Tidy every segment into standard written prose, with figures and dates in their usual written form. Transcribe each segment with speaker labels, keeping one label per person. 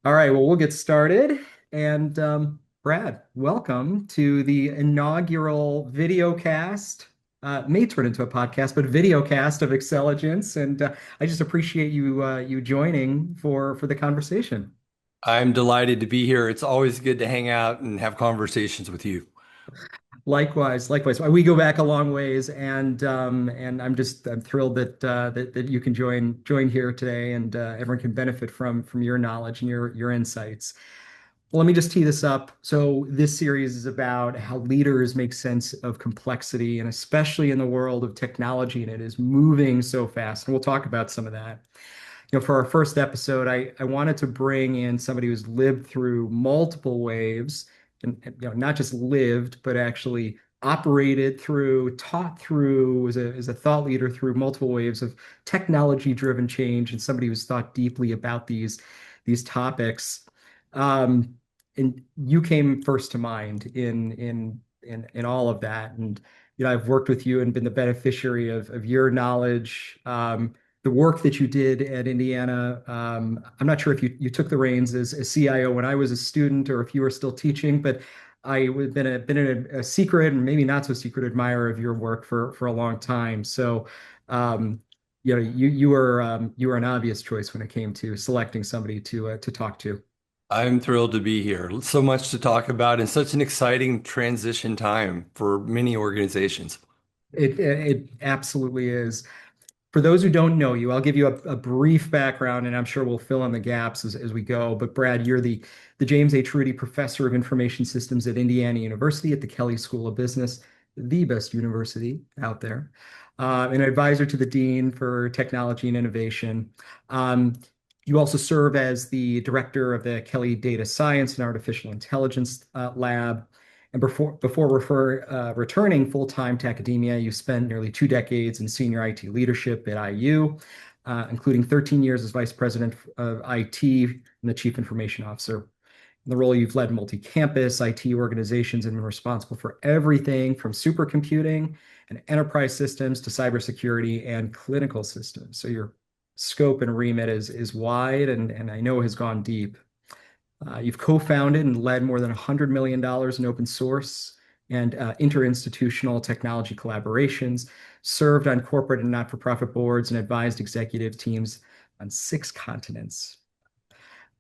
Speaker 1: All right, well, we'll get started. And Brad, welcome to the inaugural videocast. May turn into a podcast, but videocast of acceligence. And I just appreciate you joining for the conversation.
Speaker 2: I'm delighted to be here. It's always good to hang out and have conversations with you.
Speaker 1: Likewise, likewise. We go back a long ways, and I'm thrilled that you can join here today, and everyone can benefit from your knowledge and your insights. Well, let me just tee this up. So, this series is about how leaders make sense of complexity, and especially in the world of technology, and it is moving so fast. And we'll talk about some of that. For our first episode, I wanted to bring in somebody who's lived through multiple waves, and not just lived, but actually operated through, taught through, as a thought leader through multiple waves of technology-driven change, and somebody who's thought deeply about these topics. Um, and you came first to mind in all of that. And I've worked with you and been the beneficiary of your knowledge, the work that you did at Indiana. I'm not sure if you took the reins as CIO when I was a student, or if you were still teaching, but I've been a secret and maybe not so secret admirer of your work for a long time. So. Um, you were an obvious choice when it came to selecting somebody to talk to.
Speaker 2: I'm thrilled to be here. So much to talk about and such an exciting transition time for many organizations.
Speaker 1: It absolutely is. For those who don't know you, I'll give you a brief background, and I'm sure we'll fill in the gaps as we go. But Brad, you're the James H. Rudy Professor of Information Systems at Indiana University at the Kelley School of Business, the best university out there, an advisor to the Dean for Technology and Innovation. Um, you also serve as the director of the Kelley Data Science and Artificial Intelligence Lab. And returning full-time to academia, you spent nearly 2 decades in senior IT leadership at IU, including 13 years as vice president of IT and the chief information officer. In the role, you've led multi-campus IT organizations and been responsible for everything from supercomputing and enterprise systems to cybersecurity and clinical systems. So your scope and remit is wide, and I know has gone deep. You've co-founded and led more than $100 million in open source and interinstitutional technology collaborations, served on corporate and not-for-profit boards, and advised executive teams on 6 continents.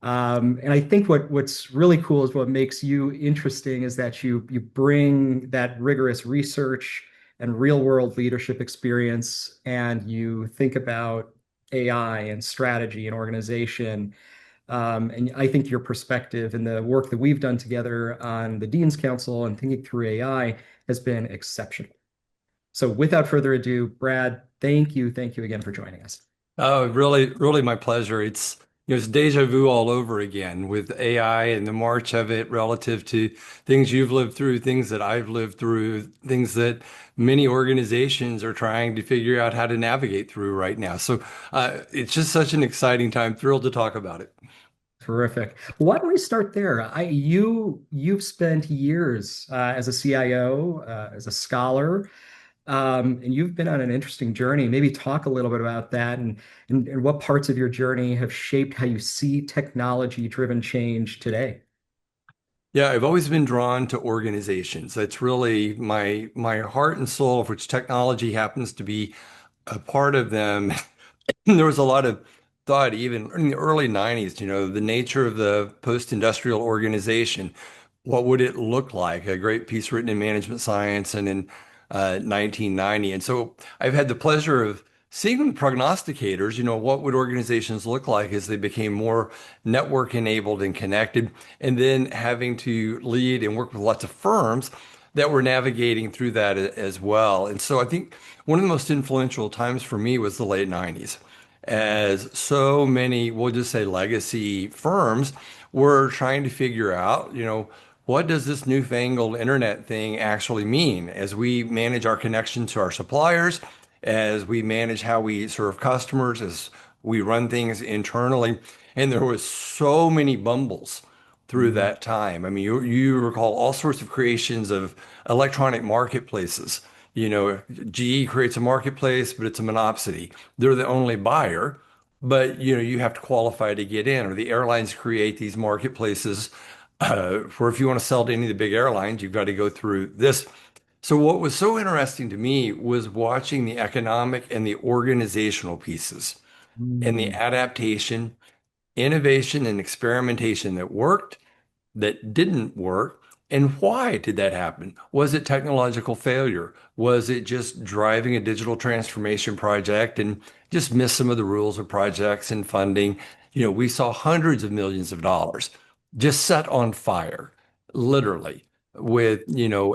Speaker 1: And I think what's really cool is what makes you interesting is that you bring that rigorous research and real-world leadership experience, and you think about AI and strategy and organization, and I think your perspective and the work that we've done together on the Dean's Council and thinking through AI has been exceptional. So without further ado, Brad, thank you again for joining us.
Speaker 2: Oh, really my pleasure. It's deja vu all over again with AI and the march of it relative to things you've lived through, things that I've lived through, things that many organizations are trying to figure out how to navigate through right now. So it's just such an exciting time. Thrilled to talk about it.
Speaker 1: Terrific. Why don't we start there? You've spent years as a CIO, as a scholar, and you've been on an interesting journey. Maybe talk a little bit about that, and what parts of your journey have shaped how you see technology-driven change today.
Speaker 2: Yeah, I've always been drawn to organizations. That's really my heart and soul, of which technology happens to be a part of them. There was a lot of thought, even in the early 90s, the nature of the post-industrial organization. What would it look like? A great piece written in management science and in 1990. And so I've had the pleasure of seeing the prognosticators, what would organizations look like as they became more network enabled and connected, and then having to lead and work with lots of firms that were navigating through that as well. And so I think one of the most influential times for me was the late 90s, as so many, we'll just say legacy firms were trying to figure out, what does this newfangled internet thing actually mean as we manage our connection to our suppliers, as we manage how we serve customers, as we run things internally. And there was so many bumbles through
Speaker 1: Mm.
Speaker 2: that time. I mean, you recall all sorts of creations of electronic marketplaces. GE creates a marketplace, but it's a monopsony. They're the only buyer. but you have to qualify to get in, or the airlines create these marketplaces where if you want to sell to any of the big airlines, you've got to go through this. So what was so interesting to me was watching the economic and the organizational pieces and the
Speaker 1: Mm.
Speaker 2: adaptation, innovation, and experimentation that worked, that didn't work, and why did that happen? Was it technological failure? Was it just driving a digital transformation project and just missed some of the rules of projects and funding? We saw hundreds of millions of dollars just set on fire, literally, with,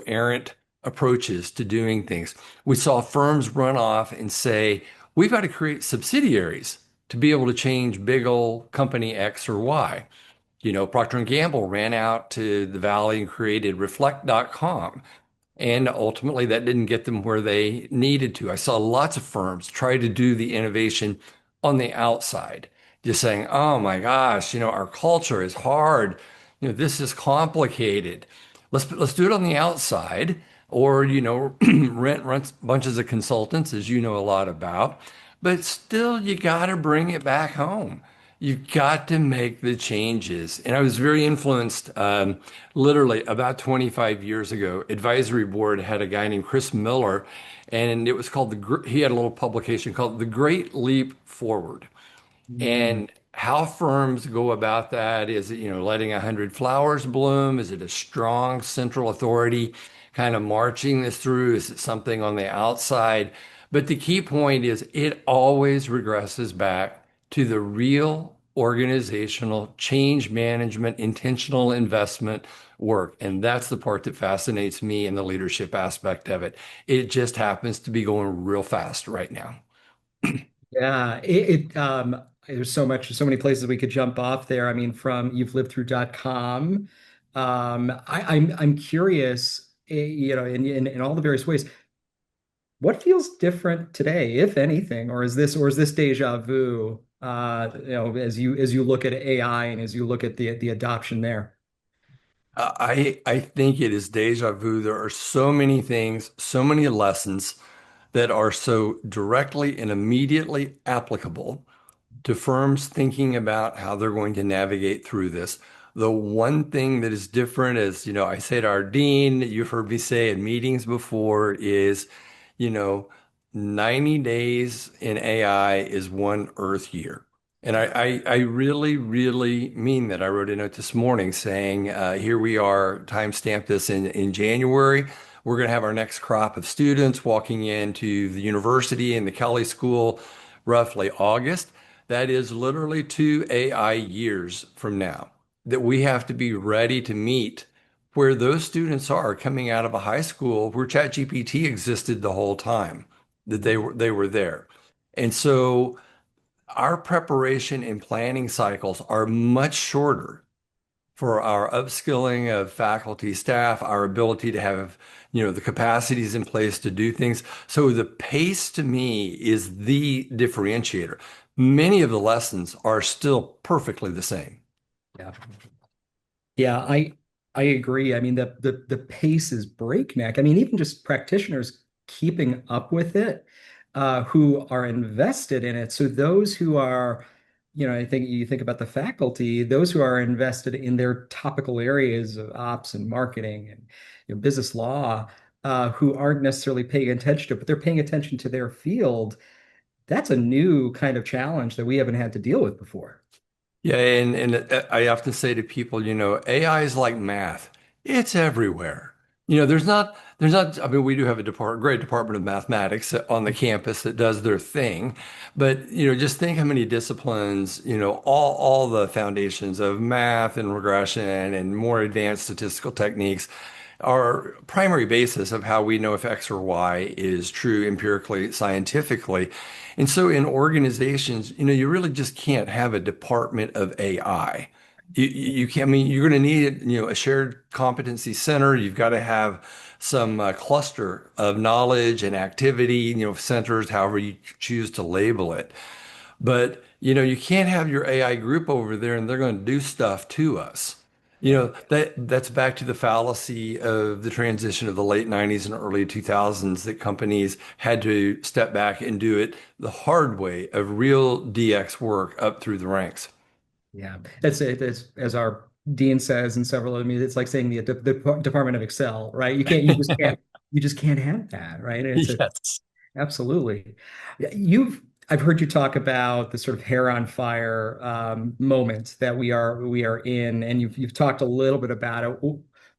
Speaker 2: errant approaches to doing things. We saw firms run off and say, we've got to create subsidiaries to be able to change big old company X or Y. Procter and Gamble ran out to the Valley and created Reflect.com. And ultimately, that didn't get them where they needed to. I saw lots of firms try to do the innovation on the outside, just saying, oh my gosh, our culture is hard. This is complicated. Let's do it on the outside, or rent bunches of consultants, as you know a lot about. But still, you got to bring it back home. You've got to make the changes. And I was very influenced, literally about 25 years ago. Advisory board had a guy named Chris Miller, and it was called he had a little publication called The Great Leap Forward.
Speaker 1: Mm.
Speaker 2: And how firms go about that is, letting 100 flowers bloom? Is it a strong central authority kind of marching this through? Is it something on the outside? But the key point is it always regresses back to the real organizational change management, intentional investment work. And that's the part that fascinates me in the leadership aspect of it. It just happens to be going real fast right now.
Speaker 1: Yeah, there's so many places we could jump off there. I mean, from you've lived through.com. I'm curious, in all the various ways, what feels different today, if anything, or is this deja vu, as you look at AI and as you look at the adoption there?
Speaker 2: I think it is deja vu. There are so many things, so many lessons that are so directly and immediately applicable to firms thinking about how they're going to navigate through this. The one thing that is different is, I say to our dean, you've heard me say in meetings before, is, you know, 90 days in AI is one Earth year. And I really, really mean that. I wrote a note this morning saying, here we are, timestamp this in January. We're going to have our next crop of students walking into the university and the Kelley School roughly August. That is literally 2 AI years from now that we have to be ready to meet where those students are coming out of a high school where ChatGPT existed the whole time that they were there. And so our preparation and planning cycles are much shorter for our upskilling of faculty, staff, our ability to have, the capacities in place to do things. So the pace to me is the differentiator. Many of the lessons are still perfectly the same.
Speaker 1: Yeah. Yeah, I agree. I mean, the pace is breakneck. I mean, even just practitioners keeping up with it, who are invested in it. So those who are, I think you think about the faculty, those who are invested in their topical areas of ops and marketing and business law, who aren't necessarily paying attention to it, but they're paying attention to their field. That's a new kind of challenge that we haven't had to deal with before.
Speaker 2: Yeah, and I often say to people, AI is like math. It's everywhere. There's not, I mean, we do have great department of mathematics on the campus that does their thing, but just think how many disciplines, all the foundations of math and regression and more advanced statistical techniques our primary basis of how we know if X or Y is true empirically, scientifically. And so in organizations, you really just can't have a department of AI. You can't, I mean, you're going to need, a shared competency center. You've got to have some cluster of knowledge and activity, centers, however you choose to label it. But, you can't have your AI group over there and they're going to do stuff to us. That's back to the fallacy of the transition of the late 90s and early 2000s that companies had to step back and do it the hard way of real DX work up through the ranks.
Speaker 1: Yeah, that's it. That's, as our dean says in several of them, it's like saying the Department of Excel, right? You just can't have that, right? And it's a
Speaker 2: Yes.
Speaker 1: absolutely. Yeah, I've heard you talk about the sort of hair on fire moment that we are in, and you've talked a little bit about it.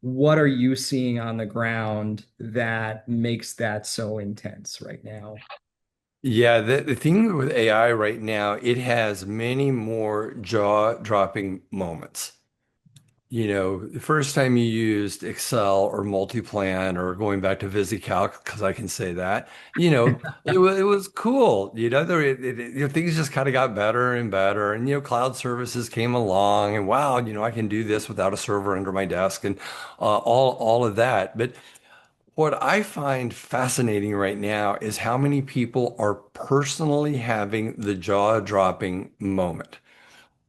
Speaker 1: What are you seeing on the ground that makes that so intense right now?
Speaker 2: Yeah, the thing with AI right now, it has many more jaw-dropping moments. The first time you used Excel or Multiplan or going back to VisiCalc, because I can say that, it was cool. Things just kind of got better and better. And, cloud services came along and wow, I can do this without a server under my desk and all of that. But what I find fascinating right now is how many people are personally having the jaw-dropping moment.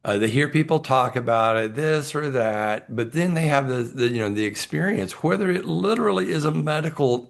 Speaker 2: They hear people talk about it, this or that, but then they have the experience, whether it literally is a medical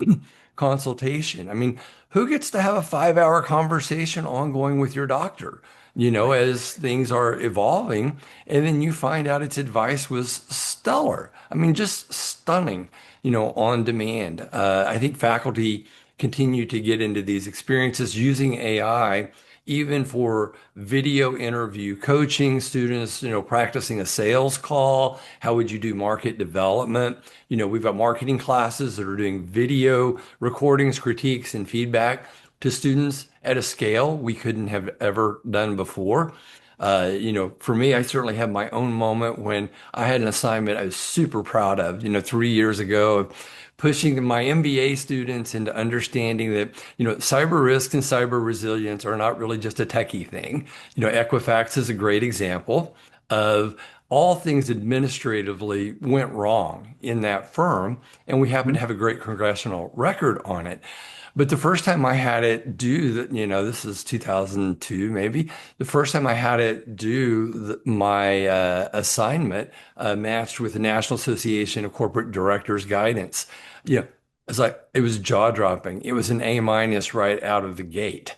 Speaker 2: consultation. I mean, who gets to have a 5 hour conversation ongoing with your doctor,
Speaker 1: Right.
Speaker 2: as things are evolving, and then you find out its advice was stellar. I mean, just stunning, on demand. I think faculty continue to get into these experiences using AI even for video interview coaching students, practicing a sales call. How would you do market development? We've got marketing classes that are doing video recordings, critiques, and feedback to students at a scale we couldn't have ever done before. For me, I certainly have my own moment when I had an assignment I was super proud of, 3 years ago, of pushing my MBA students into understanding that, cyber risk and cyber resilience are not really just a techie thing. Equifax is a great example of all things administratively went wrong in that firm, and we happen to have a great congressional record on it. But the first time I had it do that, this is 2002 maybe. The first time I had it do my assignment matched with the National Association of Corporate Directors guidance. Yeah, it's like it was jaw-dropping. It was an A- right out of the gate.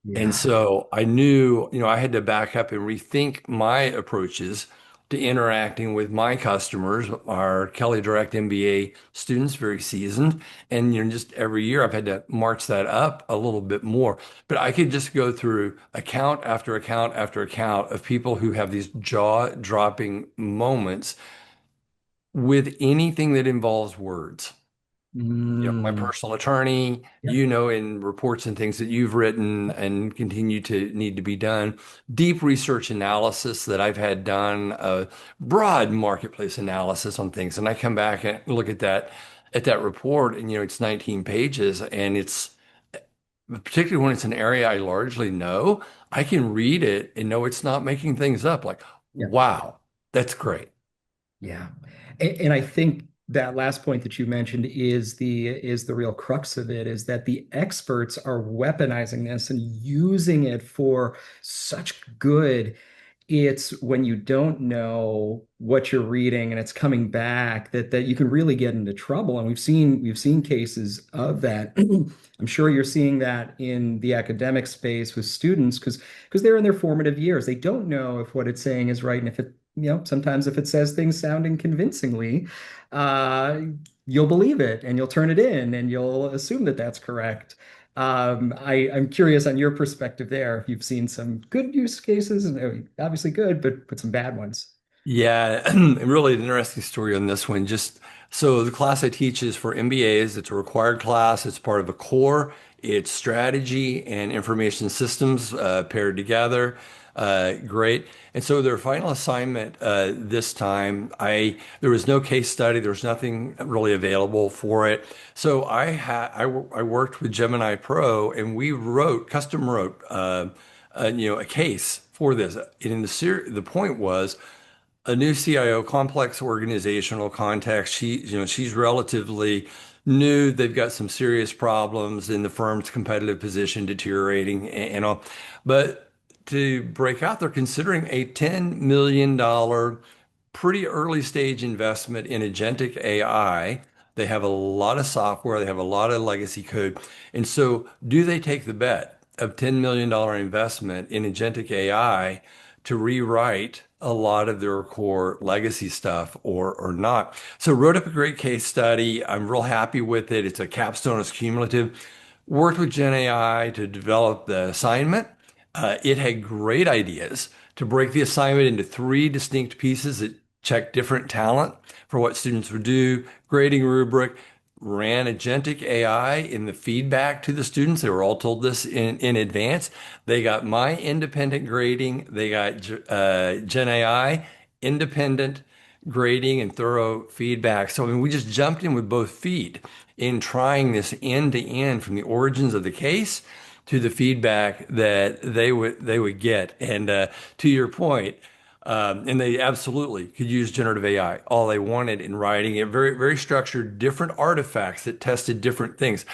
Speaker 2: And
Speaker 1: Yeah.
Speaker 2: so I knew, I had to back up and rethink my approaches to interacting with my customers, our Kelley Direct MBA students, very seasoned. And, just every year I've had to march that up a little bit more. But I could just go through account after account after account of people who have these jaw-dropping moments with anything that involves words. My
Speaker 1: Mm.
Speaker 2: personal attorney,
Speaker 1: Yeah.
Speaker 2: in reports and things that you've written and continue to need to be done, deep research analysis that I've had done, broad marketplace analysis on things. And I come back and look at that report and, it's 19 pages and it's particularly when it's an area I largely know, I can read it and know it's not making things up. Like,
Speaker 1: Yeah.
Speaker 2: wow, that's great.
Speaker 1: Yeah. And I think that last point that you mentioned is the real crux of it, is that the experts are weaponizing this and using it for such good. It's when you don't know what you're reading and it's coming back that you can really get into trouble. And we've seen cases of that. I'm sure you're seeing that in the academic space with students because they're in their formative years. They don't know if what it's saying is right. And if it, sometimes if it says things sounding convincingly, uh, you'll believe it and you'll turn it in and you'll assume that that's correct. I'm curious on your perspective there, if you've seen some good use cases, and obviously good, but some bad ones.
Speaker 2: Yeah, really an interesting story on this one. Just so the class I teach is for MBAs. It's a required class. It's part of a core. It's strategy and information systems paired together. Great. And so their final assignment this time, there was no case study. There was nothing really available for it. So I worked with Gemini Pro and we custom wrote, a case for this. And the point was a new CIO, complex organizational context. She's relatively new. They've got some serious problems in the firm's competitive position deteriorating and all. But to break out, they're considering a $10 million pretty early stage investment in agentic AI. They have a lot of software, they have a lot of legacy code. And so, do they take the bet of $10 million investment in agentic AI to rewrite a lot of their core legacy stuff or not? So, wrote up a great case study. I'm real happy with it. It's a capstone, it's cumulative. Worked with Gen AI to develop the assignment. It had great ideas to break the assignment into three distinct pieces that check different talent for what students would do, grading rubric, ran agentic AI in the feedback to the students. They were all told this in advance. They got my independent grading. They got Gen AI independent grading and thorough feedback. So I mean, we just jumped in with both feet in trying this end to end from the origins of the case to the feedback that they would get. And to your point, and they absolutely could use generative AI all they wanted in writing it, very, very structured, different artifacts that tested different things.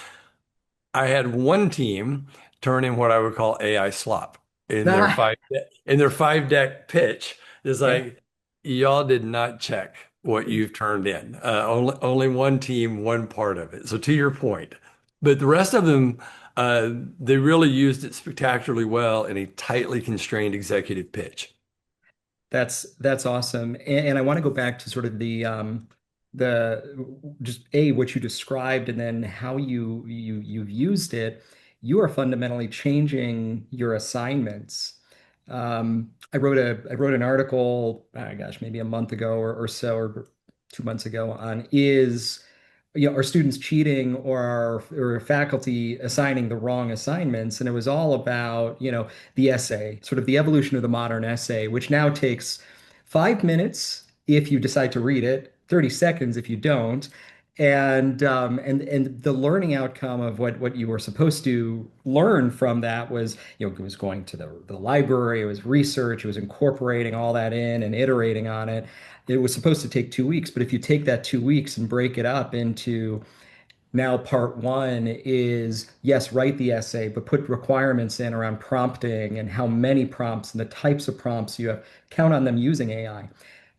Speaker 2: I had one team turn in what I would call AI slop in their
Speaker 1: Ah,
Speaker 2: five deck pitch. It's
Speaker 1: yeah.
Speaker 2: like y'all did not check what you've turned in. Only one team, one part of it. So to your point, but the rest of them, they really used it spectacularly well in a tightly constrained executive pitch.
Speaker 1: That's awesome. And I want to go back to sort of the just what you described and then how you've used it. You are fundamentally changing your assignments. I wrote an article, oh gosh, maybe a month ago or so, or 2 months ago on are students cheating or faculty assigning the wrong assignments? And it was all about, the essay, sort of the evolution of the modern essay, which now takes 5 minutes if you decide to read it, 30 seconds if you don't. And the learning outcome of what you were supposed to learn from that was, it was going to the library, it was research, it was incorporating all that in and iterating on it. It was supposed to take 2 weeks, but if you take that 2 weeks and break it up into, now part one is, yes, write the essay, but put requirements in around prompting and how many prompts and the types of prompts you have. Count on them using AI.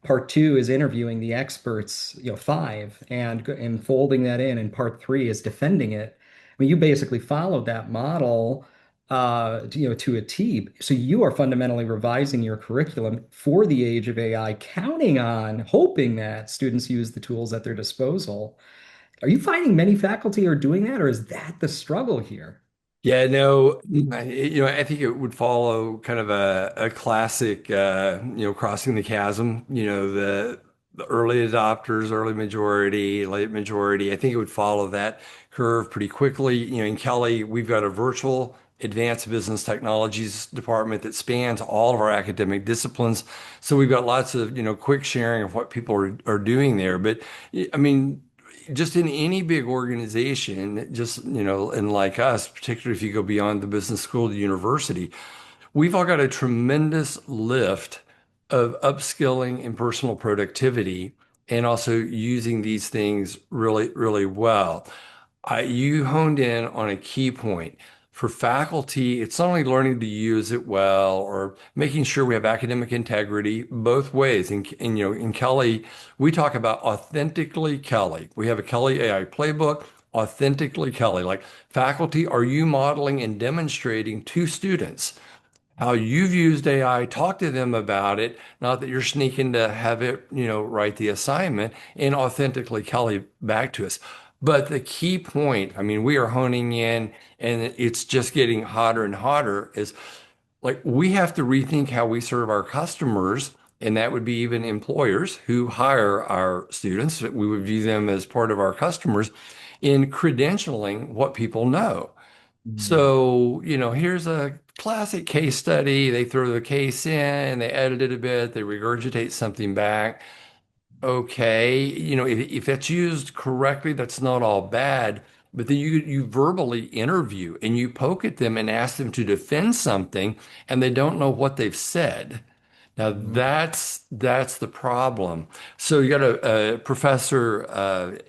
Speaker 1: Part two is interviewing the experts, five, and folding that in. And part three is defending it. I mean, you basically followed that model, to a T. So you are fundamentally revising your curriculum for the age of AI, counting on, hoping that students use the tools at their disposal. Are you finding many faculty are doing that, or is that the struggle here?
Speaker 2: Yeah, no, I think it would follow kind of a classic, crossing the chasm, the early adopters, early majority, late majority. I think it would follow that curve pretty quickly. In Kelley, we've got a virtual advanced business technologies department that spans all of our academic disciplines. So we've got lots of, quick sharing of what people are doing there. But I mean, just in any big organization, just, and like us, particularly if you go beyond the business school to university, we've all got a tremendous lift of upskilling and personal productivity and also using these things really, really well. You honed in on a key point. For faculty, it's not only learning to use it well or making sure we have academic integrity both ways. In Kelley, we talk about authentically Kelley. We have a Kelley AI playbook, authentically Kelley. Like faculty, are you modeling and demonstrating to students how you've used AI, talk to them about it, not that you're sneaking to have it, write the assignment and authentically Kelley back to us. But the key point, I mean, we are honing in and it's just getting hotter and hotter is like we have to rethink how we serve our customers. And that would be even employers who hire our students. We would view them as part of our customers in credentialing what people know.
Speaker 1: Mm.
Speaker 2: So, here's a classic case study. They throw the case in, they edit it a bit, they regurgitate something back. Okay, if that's used correctly, that's not all bad. But then you verbally interview and you poke at them and ask them to defend something, and they don't know what they've said. Now
Speaker 1: Mhm.
Speaker 2: that's the problem. So you got a professor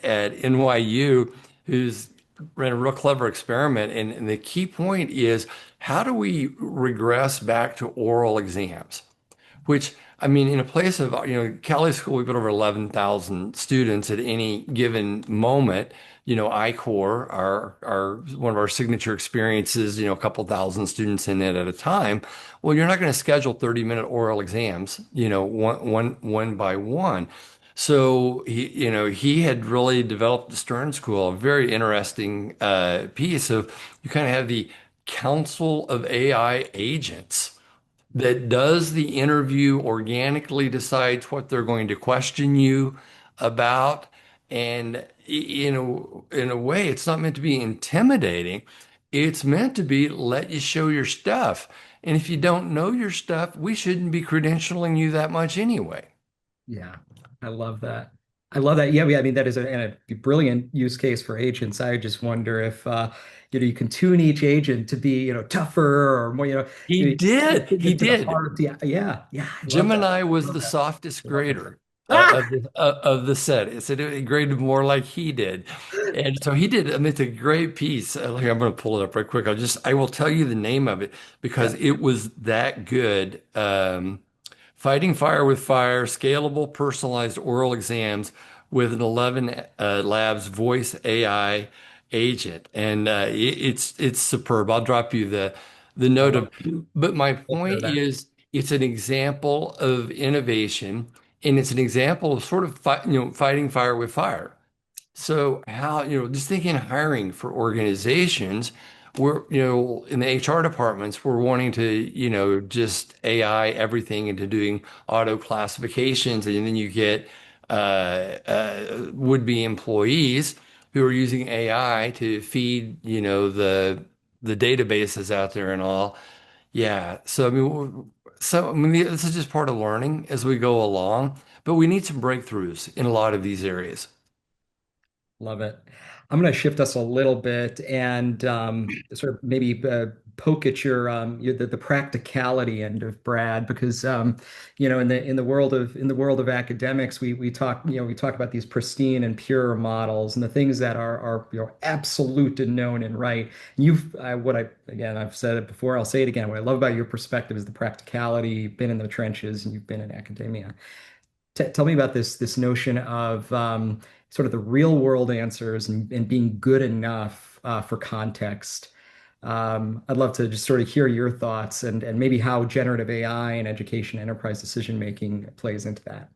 Speaker 2: at NYU who's ran a real clever experiment, and the key point is how do we regress back to oral exams? Which I mean, in a place of, Kelley School, we've got over 11,000 students at any given moment. I-Core, our one of our signature experiences, a couple thousand students in it at a time. Well, you're not going to schedule 30-minute oral exams, one by one. So he had really developed the Stern School, a very interesting piece of you kind of have the Council of AI Agents that does the interview, organically decides what they're going to question you about. And in a way, it's not meant to be intimidating. It's meant to be let you show your stuff. And if you don't know your stuff, we shouldn't be credentialing you that much anyway.
Speaker 1: Yeah, I love that. I love that. Yeah, I mean that is a brilliant use case for agents. I just wonder if you can tune each agent to be tougher or more
Speaker 2: He did. He
Speaker 1: get to the
Speaker 2: did.
Speaker 1: heart. Yeah, yeah, yeah. I love that.
Speaker 2: Gemini
Speaker 1: I
Speaker 2: was
Speaker 1: love
Speaker 2: the
Speaker 1: that.
Speaker 2: softest
Speaker 1: I love that.
Speaker 2: grader
Speaker 1: Ah!
Speaker 2: of the set. It said it graded more like he did, and so he did. I mean, it's a great piece. I'm going to pull it up right quick. I will tell you the name of it because
Speaker 1: Yeah.
Speaker 2: it was that good. Fighting Fire with Fire, scalable, personalized oral exams with an 11 Labs voice AI agent, and it's superb. I'll drop you the
Speaker 1: I
Speaker 2: note
Speaker 1: love
Speaker 2: of. But my point
Speaker 1: that.
Speaker 2: is, it's an example of innovation, and it's an example of sort of fighting fire with fire. So how, just thinking hiring for organizations, in the HR departments, we're wanting to, just AI everything into doing auto classifications. And then you get would-be employees who are using AI to feed, the databases out there and all. Yeah. So I mean, this is just part of learning as we go along, but we need some breakthroughs in a lot of these areas.
Speaker 1: Love it. I'm going to shift us a little bit and sort of maybe poke at the practicality end of Brad because in the world of academics we talk about these pristine and pure models and the things that are absolute and known and right. I've said it before, I'll say it again. What I love about your perspective is the practicality. You've been in the trenches and you've been in academia. Tell me about this notion of sort of the real world answers and being good enough for context. I'd love to just sort of hear your thoughts and maybe how generative AI and education enterprise decision making plays into that.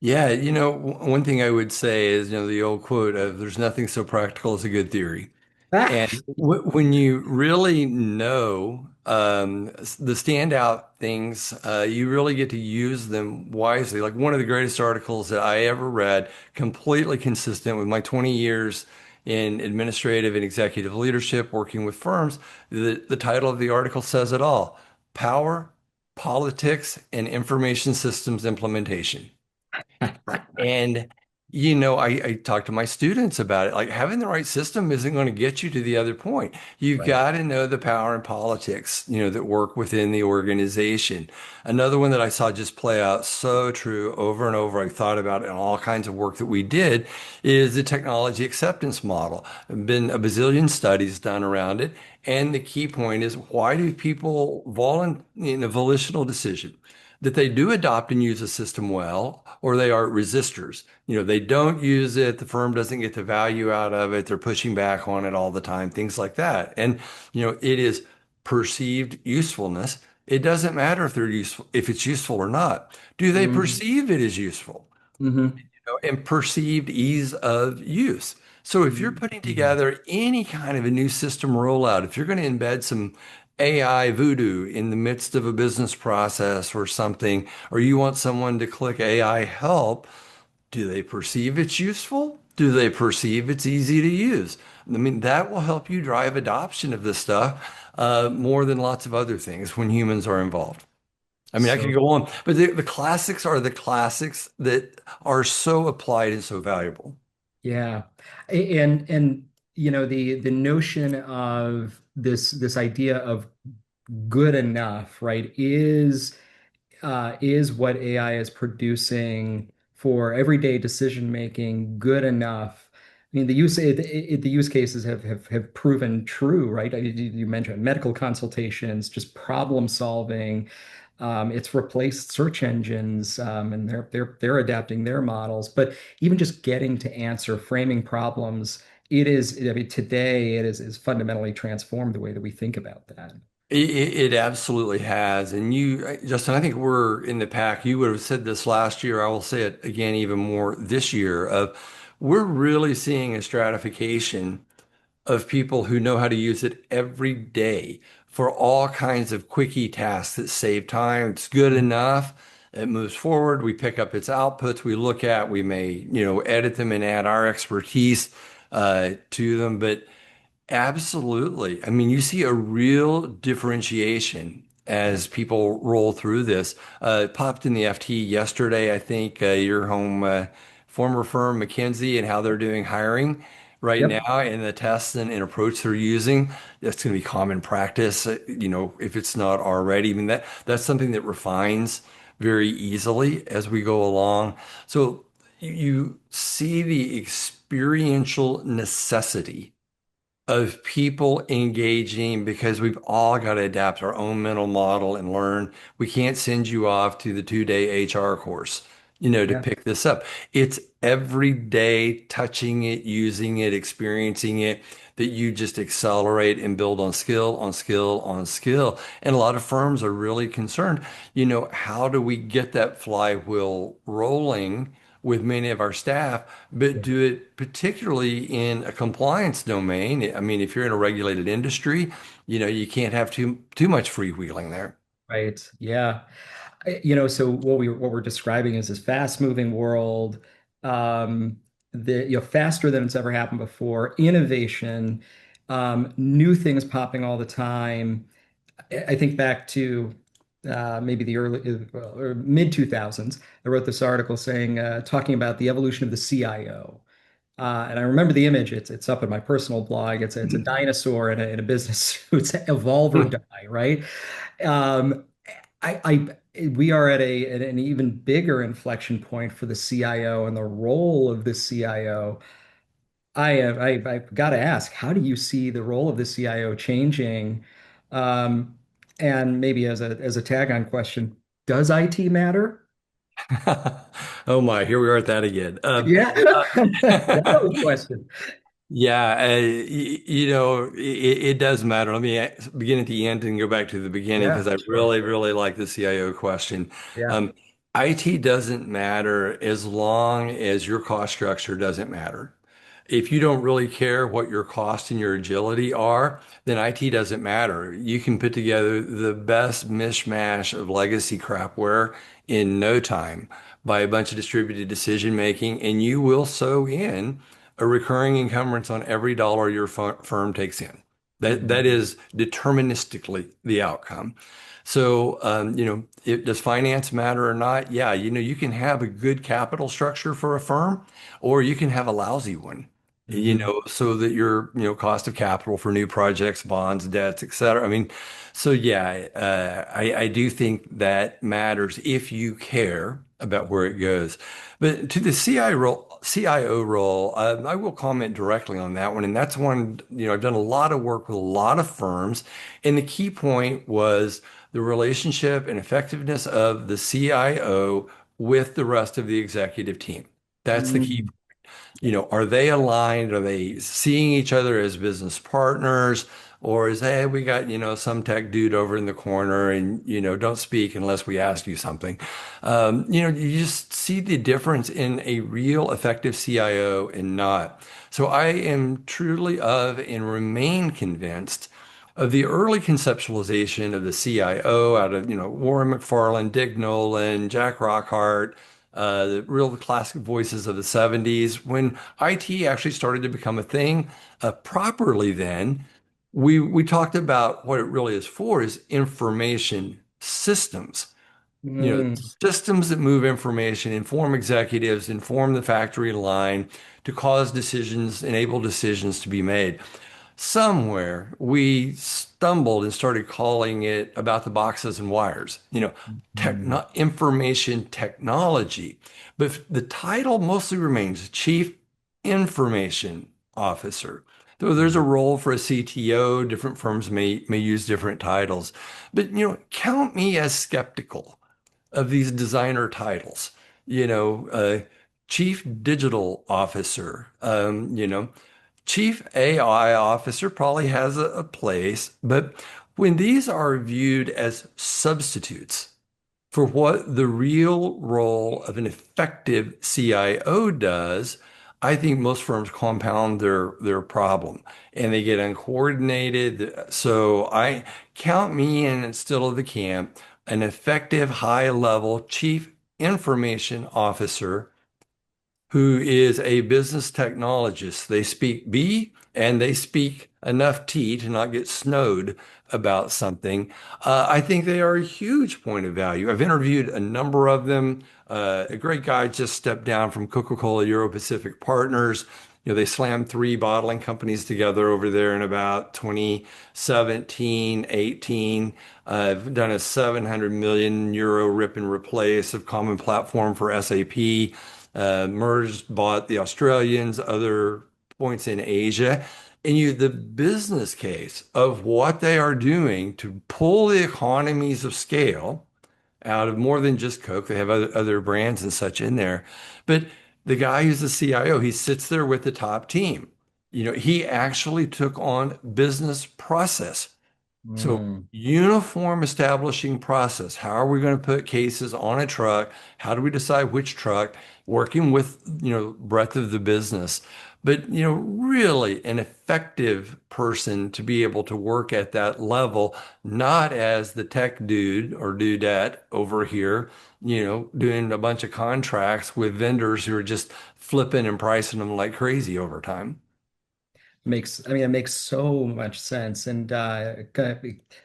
Speaker 2: Yeah, one thing I would say is, the old quote of there's nothing so practical as a good theory.
Speaker 1: Ah,
Speaker 2: And when you really know the standout things, you really get to use them wisely. Like one of the greatest articles that I ever read, completely consistent with my 20 years in administrative and executive leadership, working with firms. The title of the article says it all: Power, Politics, and Information Systems Implementation. And, I talk to my students about it. Like having the right system isn't going to get you to the other point. You've
Speaker 1: right.
Speaker 2: got to know the power and politics, that work within the organization. Another one that I saw just play out so true over and over, I thought about it in all kinds of work that we did, is the technology acceptance model. Been a bazillion studies done around it. And the key point is why do people in a volitional decision that they do adopt and use a system well, or they are resistors. They don't use it, the firm doesn't get the value out of it, they're pushing back on it all the time, things like that. And, it is perceived usefulness. It doesn't matter if it's useful or not. Do they
Speaker 1: Mm-hmm.
Speaker 2: perceive it as useful? And perceived ease of use. So if you're putting
Speaker 1: Mm-hmm.
Speaker 2: together any kind of a new system rollout, if you're going to embed some AI voodoo in the midst of a business process or something, or you want someone to click AI help, do they perceive it's useful? Do they perceive it's easy to use? I mean, that will help you drive adoption of this stuff more than lots of other things when humans are involved. I mean, I could
Speaker 1: So
Speaker 2: go on, but the classics are the classics that are so applied and so valuable.
Speaker 1: yeah, and the notion of this idea of good enough, right, is what AI is producing for everyday decision making good enough? I mean, the use cases have proven true, right? You mentioned medical consultations, just problem solving, It's replaced search engines, and they're adapting their models. But even just getting to answer, framing problems, it is. I mean, today it is fundamentally transformed the way that we think about that.
Speaker 2: It absolutely has. And you, Justin, I think we're in the pack. You would have said this last year. I will say it again even more this year of we're really seeing a stratification of people who know how to use it every day for all kinds of quickie tasks that save time. It's good enough. It moves forward. We pick up its outputs. We look at, we may, edit them and add our expertise to them. But absolutely. I mean, you see a real differentiation as people roll through this. It popped in the FT yesterday, I think, your home former firm, McKinsey, and how they're doing hiring right now
Speaker 1: Yep.
Speaker 2: and the tests and approach they're using. That's going to be common practice, if it's not already. I mean, that's something that refines very easily as we go along. So you see the experiential necessity of people engaging because we've all got to adapt our own mental model and learn. We can't send you off to the 2-day HR course, to
Speaker 1: Yeah.
Speaker 2: pick this up. It's every day touching it, using it, experiencing it that you just accelerate and build on skill, on skill, on skill. And a lot of firms are really concerned, how do we get that flywheel rolling with many of our staff, but do it particularly in a compliance domain. I mean, if you're in a regulated industry, you can't have too much freewheeling there.
Speaker 1: Right. Yeah. So what we're describing is this fast-moving world, um, faster than it's ever happened before, innovation, new things popping all the time. I think back to maybe the early or mid 2000s. I wrote this article saying talking about the evolution of the CIO. And I remember the image. It's up in my personal blog. It's a dinosaur in a business suit. Evolve or die, right? Um, we are at an even bigger inflection point for the CIO and the role of the CIO. I've got to ask, how do you see the role of the CIO changing? Um, and maybe as a tag-on question, does IT matter?
Speaker 2: Oh my, here we are at that again.
Speaker 1: Yeah, that's a question.
Speaker 2: Yeah, it does matter. Let me begin at the end and go back to the beginning
Speaker 1: Yeah,
Speaker 2: because I
Speaker 1: sure.
Speaker 2: really, really like the CIO question.
Speaker 1: Yeah.
Speaker 2: Um, IT doesn't matter as long as your cost structure doesn't matter. If you don't really care what your cost and your agility are, then IT doesn't matter. You can put together the best mishmash of legacy crapware in no time by a bunch of distributed decision making, and you will sew in a recurring encumbrance on every dollar your firm takes in. That
Speaker 1: Mhm.
Speaker 2: is deterministically the outcome. So, does finance matter or not? Yeah, you can have a good capital structure for a firm, or you can have a lousy one,
Speaker 1: Mhm.
Speaker 2: so that your, cost of capital for new projects, bonds, debts, et cetera. I mean, so yeah, I do think that matters if you care about where it goes. But to the CIO role, I will comment directly on that one. And that's one, I've done a lot of work with a lot of firms. And the key point was the relationship and effectiveness of the CIO with the rest of the executive team. That's the key.
Speaker 1: Mm.
Speaker 2: Are they aligned? Are they seeing each other as business partners? Or is, hey, we got, some tech dude over in the corner and, don't speak unless we ask you something. You just see the difference in a real effective CIO and not. So I am truly of and remain convinced of the early conceptualization of the CIO out of, Warren McFarlane, Dick Nolan, Jack Rockhart, the real classic voices of the 70s, when IT actually started to become a thing properly then, we talked about what it really is for is information systems.
Speaker 1: Mm.
Speaker 2: Systems that move information, inform executives, inform the factory line to cause decisions, enable decisions to be made. Somewhere we stumbled and started calling it about the boxes and wires,
Speaker 1: Mm.
Speaker 2: information technology. But the title mostly remains Chief Information Officer. Though there's a
Speaker 1: Mhm.
Speaker 2: role for a CTO, different firms may use different titles. But count me as skeptical of these designer titles. You know, Chief Digital Officer, Chief AI Officer probably has a place, but when these are viewed as substitutes for what the real role of an effective CIO does, I think most firms compound their problem and they get uncoordinated. So I count me in and still of the camp, an effective high level chief information officer who is a business technologist. They speak B and they speak enough T to not get snowed about something. I think they are a huge point of value. I've interviewed a number of them. A great guy just stepped down from Coca-Cola Euro Pacific Partners. They slammed three bottling companies together over there in about 2017, 18. I've done a 700 million euro rip and replace of common platform for SAP, merged, bought the Australians, other points in Asia. And the business case of what they are doing to pull the economies of scale out of more than just Coke. They have other brands and such in there. But the guy who's the CIO, he sits there with the top team. He actually took on business process. So
Speaker 1: Mm.
Speaker 2: uniform establishing process. How are we going to put cases on a truck? How do we decide which truck? Working with, breadth of the business. But, really an effective person to be able to work at that level, not as the tech dude or dudette over here, doing a bunch of contracts with vendors who are just flipping and pricing them like crazy over time.
Speaker 1: It makes so much sense. And I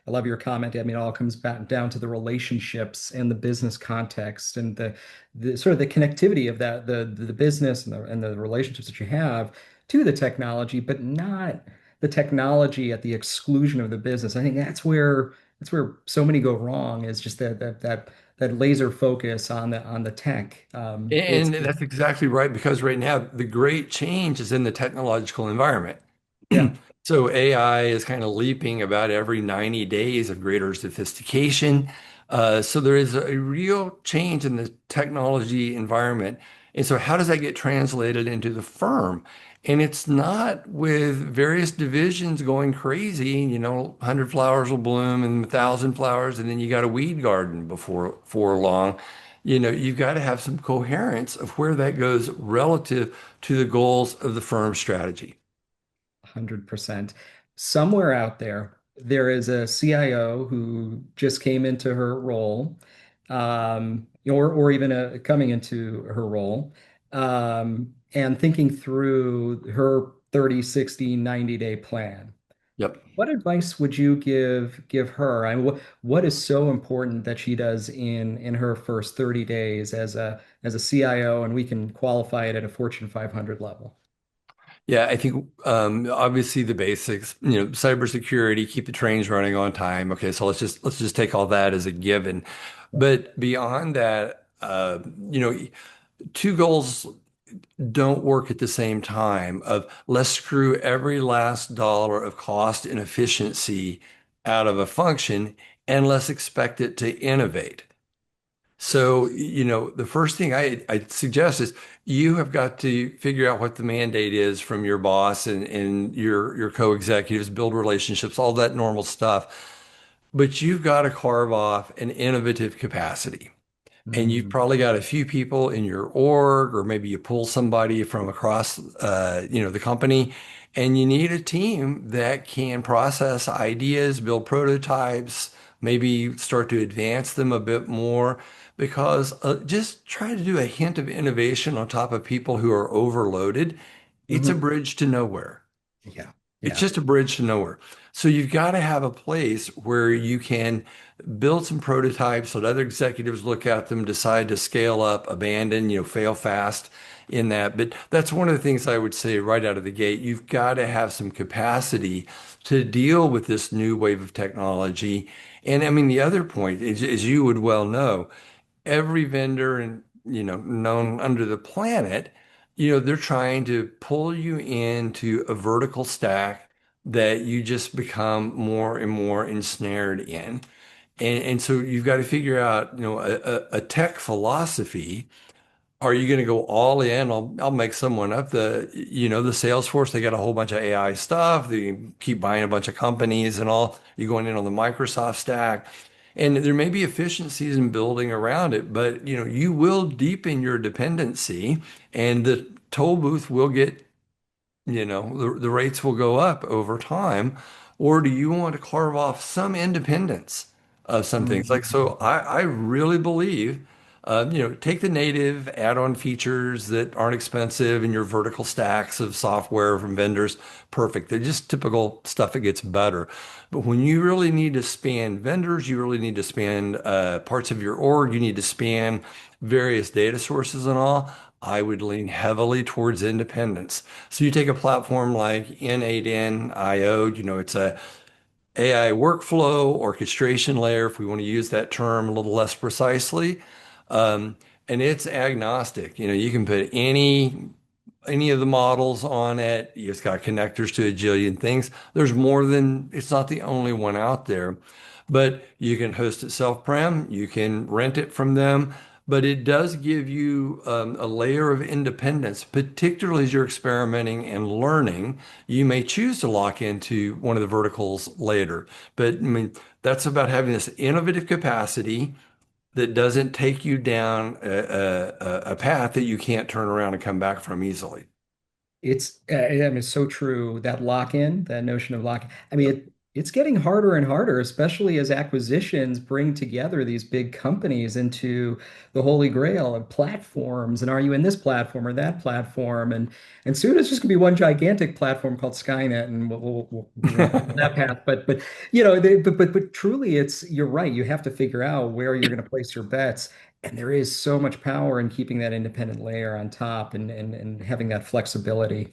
Speaker 1: love your comment. I mean, it all comes back down to the relationships and the business context and the sort of the connectivity of that, the business and the relationships that you have to the technology, but not the technology at the exclusion of the business. I think that's where so many go wrong is just that laser focus on the tech.
Speaker 2: And that's exactly right, because right now the great change is in the technological environment.
Speaker 1: Yeah.
Speaker 2: So AI is kind of leaping about every 90 days of greater sophistication. So there is a real change in the technology environment. And so how does that get translated into the firm? And it's not with various divisions going crazy, 100 flowers will bloom and 1,000 flowers, and then you got a weed garden before long. You've got to have some coherence of where that goes relative to the goals of the firm's strategy.
Speaker 1: 100%. Somewhere out there, there is a CIO who just came into her role, or even coming into her role, and thinking through her 30, 60, 90-day plan.
Speaker 2: Yep.
Speaker 1: What advice would you give her? I mean, what is so important that she does in her first 30 days as a CIO, and we can qualify it at a Fortune 500 level?
Speaker 2: Yeah, I think obviously the basics, cybersecurity, keep the trains running on time. Okay, so let's just take all that as a given. But beyond that, two goals don't work at the same time. Of let's screw every last dollar of cost and efficiency out of a function, and let's expect it to innovate. So, the first thing I suggest is you have got to figure out what the mandate is from your boss and your co-executives, build relationships, all that normal stuff. But you've got to carve off an innovative capacity. And you've
Speaker 1: Mm,
Speaker 2: probably got a few people in your org, or maybe you pull somebody from across, the company, and you need a team that can process ideas, build prototypes, maybe start to advance them a bit more. Because just try to do a hint of innovation on top of people who are overloaded. It's a
Speaker 1: mhm.
Speaker 2: bridge to nowhere.
Speaker 1: Yeah.
Speaker 2: It's
Speaker 1: Yeah.
Speaker 2: just a bridge to nowhere. So you've got to have a place where you can build some prototypes, let other executives look at them, decide to scale up, abandon, fail fast in that. But that's one of the things I would say right out of the gate. You've got to have some capacity to deal with this new wave of technology. And I mean, the other point is, as you would well know, every vendor and known under the planet they're trying to pull you into a vertical stack that you just become more and more ensnared in. And so you've got to figure out, a tech philosophy. Are you going to go all in? I'll make someone up. The Salesforce, they got a whole bunch of AI stuff. They keep buying a bunch of companies and all. You're going in on the Microsoft stack. And there may be efficiencies in building around it, but you will deepen your dependency and the toll booth will get, the rates will go up over time. Or do you want to carve off some independence of some things? Like,
Speaker 1: Mm.
Speaker 2: so I really believe, take the native add-on features that aren't expensive in your vertical stacks of software from vendors. Perfect. They're just typical stuff that gets better. But when you really need to span vendors, you really need to span parts of your org, you need to span various data sources and all. I would lean heavily towards independence. So you take a platform like N8N.io, it's a AI workflow orchestration layer, if we want to use that term a little less precisely. Um, and it's agnostic. You can put any of the models on it. It's got connectors to a jillion things. There's more than, it's not the only one out there, but you can host it self-prem, you can rent it from them, but it does give you a layer of independence, particularly as you're experimenting and learning. You may choose to lock into one of the verticals later, but I mean, that's about having this innovative capacity that doesn't take you down a path that you can't turn around and come back from easily.
Speaker 1: I mean, it's so true. That lock-in, that notion of lock. I mean, it's getting harder and harder, especially as acquisitions bring together these big companies into the holy grail of platforms. And are you in this platform or that platform? And soon it's just gonna be one gigantic platform called Skynet, and we won't go down that path. But but truly, you're right. You have to figure out where you're going to place your bets. And there is so much power in keeping that independent layer on top and having that flexibility.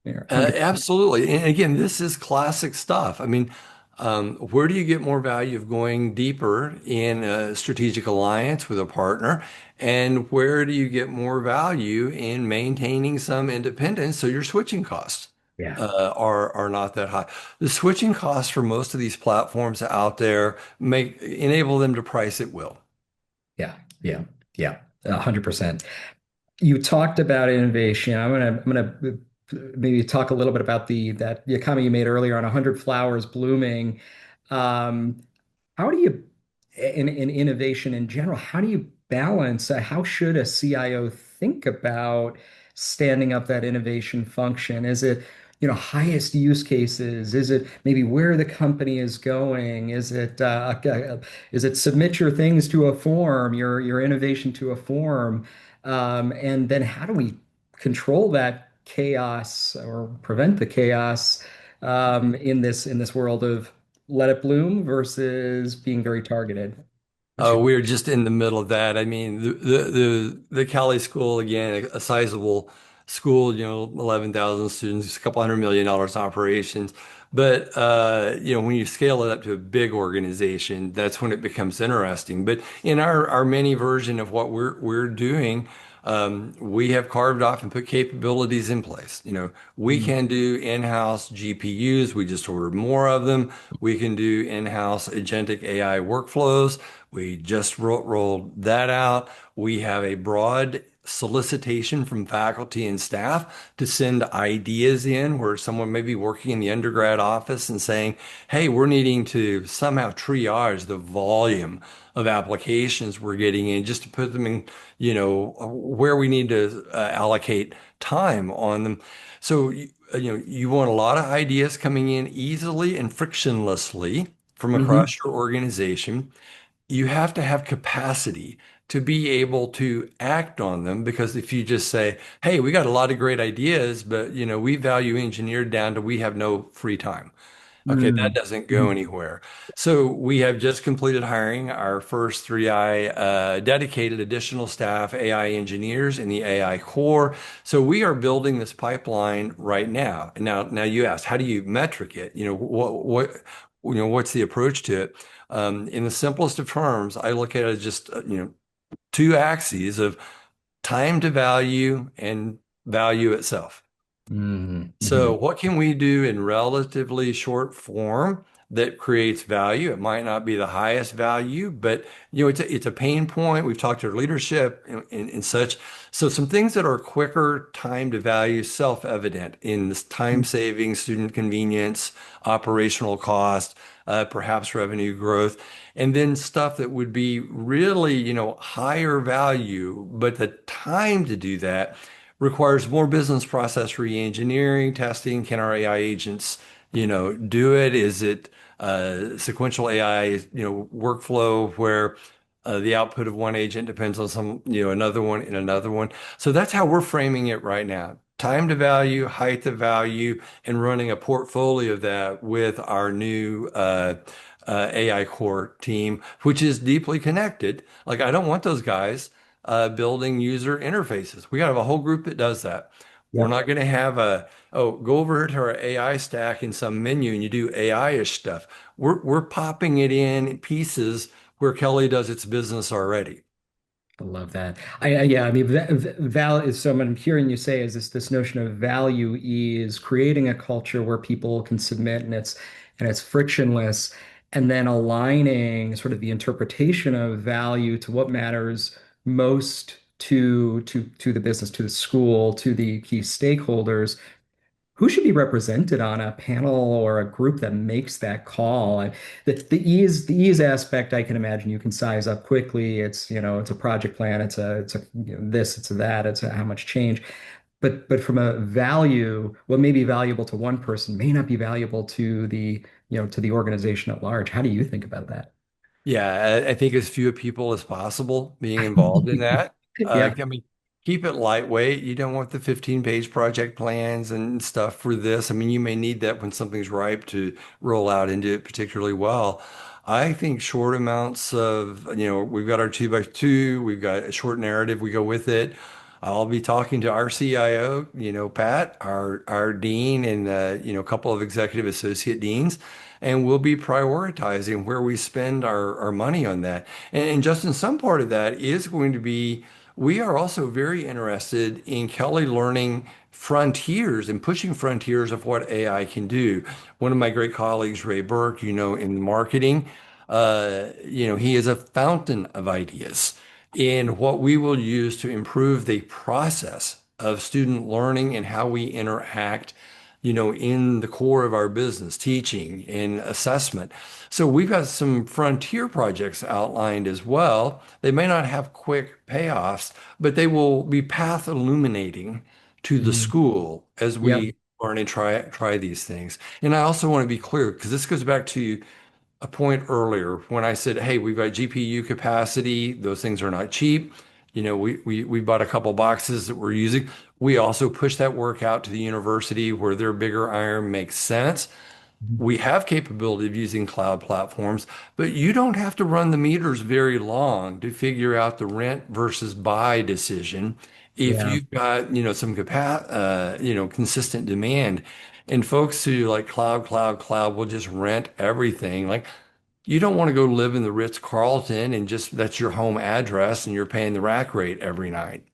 Speaker 1: 100%.
Speaker 2: Absolutely. And again, this is classic stuff. I mean, where do you get more value of going deeper in a strategic alliance with a partner? And where do you get more value in maintaining some independence so your switching costs
Speaker 1: Yeah.
Speaker 2: are not that high? The switching costs for most of these platforms out there make enable them to price at will.
Speaker 1: Yeah. Yeah. Yeah. 100%. You talked about innovation. I'm gonna maybe talk a little bit about the comment you made earlier on 100 flowers blooming. Um, how do you, in innovation in general, how do you balance, how should a CIO think about standing up that innovation function? Is it, highest use cases? Is it maybe where the company is going? Is it submit your things to a form, your innovation to a form? And then how do we control that chaos or prevent the chaos in this world of let it bloom versus being very targeted? What's your
Speaker 2: We're just in the middle of that. I mean, the Kelley School, again, a sizable school, 11,000 students, a couple $100 million operations. But when you scale it up to a big organization, that's when it becomes interesting. But in our mini version of what we're doing, we have carved off and put capabilities in place. We
Speaker 1: Mm.
Speaker 2: can do in-house GPUs. We just ordered more of them. We can do in-house agentic AI workflows. We just rolled that out. We have a broad solicitation from faculty and staff to send ideas in where someone may be working in the undergrad office and saying, hey, we're needing to somehow triage the volume of applications we're getting in just to put them in, where we need to allocate time on them. So, you want a lot of ideas coming in easily and frictionlessly from
Speaker 1: Mhm.
Speaker 2: across your organization. You have to have capacity to be able to act on them, because if you just say, hey, we got a lot of great ideas, but we value engineered down to we have no free time. Okay, that
Speaker 1: Mm.
Speaker 2: doesn't go
Speaker 1: Mhm.
Speaker 2: anywhere. So we have just completed hiring our first 3I dedicated additional staff AI engineers in the AI core. So we are building this pipeline right now. And now you asked, how do you metric it? What's the approach to it? In the simplest of terms, I look at it as just two axes of time to value and value itself. So,
Speaker 1: Mm-hmm.
Speaker 2: what can we do in relatively short form that creates value? It might not be the highest value, but it's a pain point. We've talked to leadership and such. So, some things that are quicker time to value, self-evident in this time saving, student convenience, operational cost, perhaps revenue growth, and then stuff that would be really, higher value, but the time to do that requires more business process re-engineering, testing. Can our AI agents, do it? Is it sequential AI, workflow where the output of one agent depends on another one and another one. So that's how we're framing it right now. Time to value, height to value, and running a portfolio of that with our new AI core team, which is deeply connected. Like, I don't want those guys building user interfaces. We got to have a whole group that does that. We're
Speaker 1: Yep.
Speaker 2: not going to have go over to our AI stack in some menu and you do AI-ish stuff. We're popping it in pieces where Kelley does its business already.
Speaker 1: I love that. Yeah, I mean, val is so what I'm hearing you say is this notion of value is creating a culture where people can submit and it's frictionless, and then aligning sort of the interpretation of value to what matters most to the business, to the school, to the key stakeholders who should be represented on a panel or a group that makes that call. The ease aspect, I can imagine you can size up quickly. It's a project plan, it's a this, it's a that, it's a how much change. But from a value, what may be valuable to one person may not be valuable to the organization at large. How do you think about that?
Speaker 2: Yeah, I think as few people as possible being involved in that.
Speaker 1: Yeah.
Speaker 2: I mean, keep it lightweight. You don't want the 15-page project plans and stuff for this. I mean, you may need that when something's ripe to roll out and do it particularly well. I think short amounts of, we've got our 2x2, we've got a short narrative, we go with it. I'll be talking to our CIO, Pat, our dean, and a couple of executive associate deans, and we'll be prioritizing where we spend our money on that. And Justin, some part of that is going to be, we are also very interested in Kelley learning frontiers and pushing frontiers of what AI can do. One of my great colleagues, Ray Burke, in marketing, he is a fountain of ideas in what we will use to improve the process of student learning and how we interact in the core of our business, teaching and assessment. So we've got some frontier projects outlined as well. They may not have quick payoffs, but they will be path illuminating to the
Speaker 1: Mhm.
Speaker 2: school as
Speaker 1: Yep.
Speaker 2: we learn and try these things. And I also want to be clear, because this goes back to a point earlier when I said, hey, we've got GPU capacity. Those things are not cheap. We bought a couple boxes that we're using. We also push that work out to the university where their bigger iron makes sense. We have capability of using cloud platforms, but you don't have to run the meters very long to figure out the rent versus buy decision. If
Speaker 1: Yeah.
Speaker 2: you've got, some consistent demand, and folks who like cloud will just rent everything. Like, you don't want to go live in the Ritz-Carlton and just that's your home address and you're paying the rack rate every night.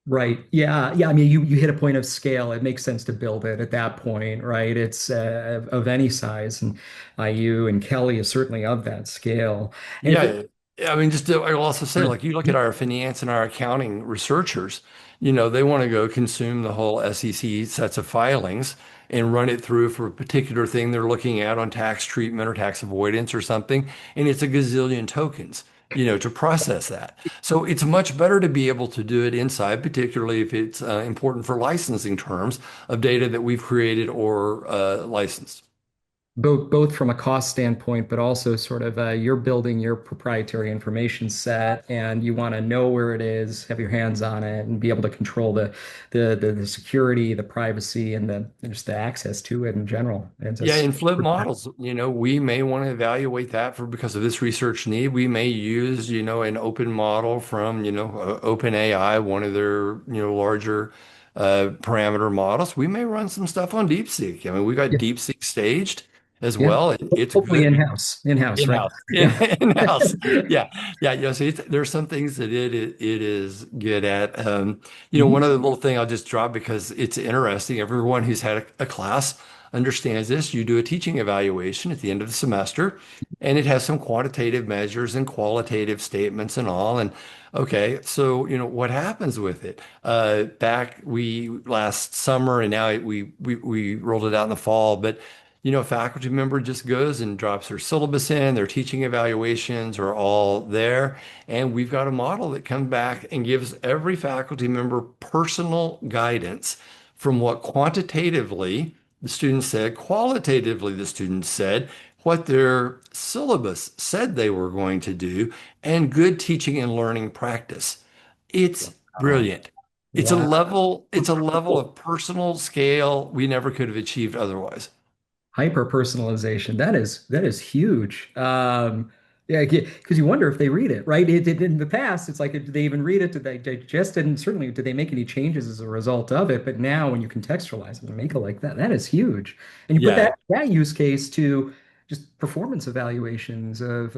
Speaker 1: Right. Yeah. Yeah. I mean, you hit a point of scale. It makes sense to build it at that point, right? It's of any size, and IU and Kelley is certainly of that scale. And if
Speaker 2: Yeah, I mean, I'll also say, like, you look at our finance and our accounting researchers, they want to go consume the whole SEC sets of filings and run it through for a particular thing they're looking at on tax treatment or tax avoidance or something, and it's a gazillion tokens, to process that. So it's much better to be able to do it inside, particularly if it's important for licensing terms of data that we've created or licensed.
Speaker 1: both from a cost standpoint, but also sort of you're building your proprietary information set, and you want to know where it is, have your hands on it, and be able to control the security, the privacy, and the just the access to it in general. And
Speaker 2: Yeah,
Speaker 1: just
Speaker 2: in flip models, we may want to evaluate that for because of this research need. We may use, an open model from, OpenAI, one of their, larger parameter models. We may run some stuff on DeepSeek. I mean, we got
Speaker 1: yeah,
Speaker 2: DeepSeek staged, as
Speaker 1: Yeah.
Speaker 2: well. It's
Speaker 1: Hopefully
Speaker 2: good.
Speaker 1: in-house, right?
Speaker 2: In-house.
Speaker 1: Yeah.
Speaker 2: In-house. Yeah. Yeah. Yeah. So there's some things that it is good at. One
Speaker 1: Mhm.
Speaker 2: other little thing I'll just drop because it's interesting. Everyone who's had a class understands this. You do a teaching evaluation at the end of the semester, and it has some quantitative measures and qualitative statements and all. And okay, so what happens with it? Back we last summer, and now we rolled it out in the fall, but a faculty member just goes and drops their syllabus in, their teaching evaluations are all there. And we've got a model that comes back and gives every faculty member personal guidance from what quantitatively the students said, qualitatively the students said, what their syllabus said they were going to do, and good teaching and learning practice. It's
Speaker 1: Wow.
Speaker 2: brilliant.
Speaker 1: Wow.
Speaker 2: It's a level of personal scale we never could have achieved otherwise.
Speaker 1: Hyper personalization. That is huge. Yeah, because you wonder if they read it, right? In the past, it's like, did they even read it? Did they digest it? And certainly, did they make any changes as a result of it? But now, when you contextualize it and make it like that, that is huge. And you put
Speaker 2: Yeah.
Speaker 1: that use case to just performance evaluations of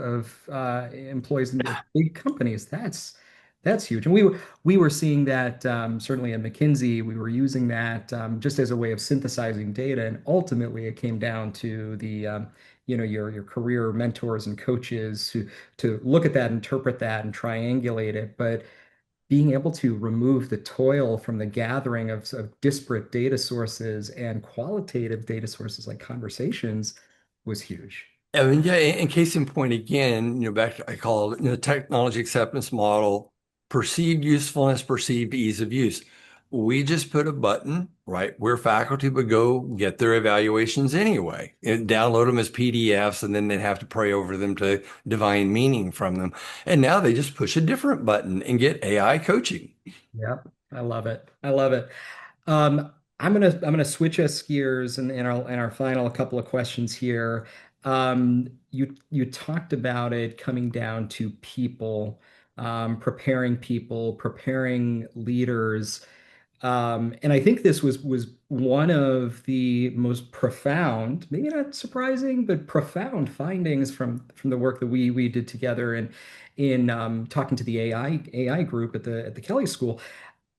Speaker 1: employees in big companies. That's huge. And we were seeing that certainly at McKinsey, we were using that just as a way of synthesizing data, and ultimately it came down to your career mentors and coaches to look at that, interpret that, and triangulate it. But being able to remove the toil from the gathering of disparate data sources and qualitative data sources like conversations was huge.
Speaker 2: I mean, yeah, in case in point again, back I call it, technology acceptance model, perceived usefulness, perceived ease of use. We just put a button right where faculty would go get their evaluations anyway and download them as PDFs, and then they'd have to pray over them to divine meaning from them. And now they just push a different button and get AI coaching.
Speaker 1: Yep, I love it. I love it. I'm gonna switch us gears in our final couple of questions here. You talked about it coming down to people, preparing leaders. And I think this was one of the most profound, maybe not surprising, but profound findings from the work that we did together in talking to the AI group at the Kelley School